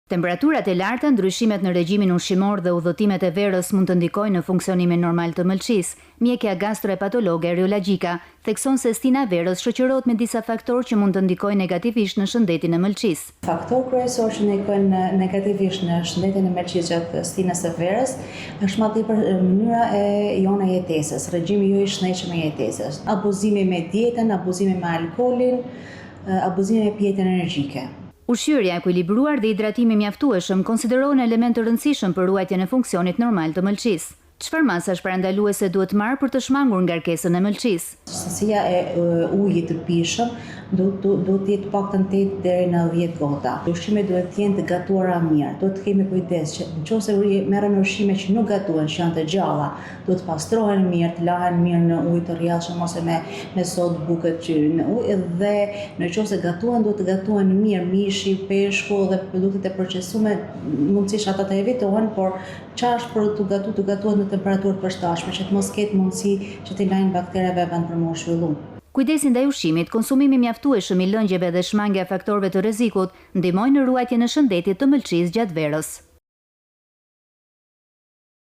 Temperaturat e larta, ndryshimet në regjimin ushqimor dhe udhëtimet e verës mund të ndikojnë në funksionimin normal të mëlçisë. Mjekja gastroepatologe reologjika thekson se stina e verës shoqërohet me disa faktorë që mund të ndikojnë negativisht në shëndetin e mëlçisë. Faktor kryesor që ndikojnë negativisht në shëndetin e mëlçisë gjatë stinës së verës është më tepër mënyra e jona jetesës, regjimi jo i shnetshëm i jetesës, abuzimi me dietën, abuzimi me alkoolin, abuzimi me pjetën energjike. Ushqyerja e ekuilibruar dhe hidratimi mjaftueshëm konsiderohen element të rëndësishëm për ruajtjen e funksionit normal të mëlçisë. Çfarë masash parandaluese duhet marrë për të shmangur ngarkesën e mëlçisë? Sastësia e ujit të pijshëm duhet të jetë paktën 8 deri në 10 gota. Ushqimet duhet të jenë të gatuara mirë. Duhet të kemi kujdes që nëse merren ushqime që nuk gatuhen, që janë të gjalla, duhet të pastrohen mirë, të lahen mirë në ujë të rrjedhshëm ose me sodë buket që në ujë, dhe nëse gatuhen duhet të gatuhen mirë, mishi, peshku dhe produktet e procesuara mundësisht ata të evitohen, por çfarë për të gatuar në temperaturë të përshtatshme që të mos ketë mundësi që të lajnë baktereve vend për më zhvillu. Kujdesi ndaj ushqimit, konsumimi mjaftueshëm i lëngjeve dhe shmangja e faktorëve të rrezikut ndihmojnë në ruajtjen e shëndetit të mëlçisë gjatë verës.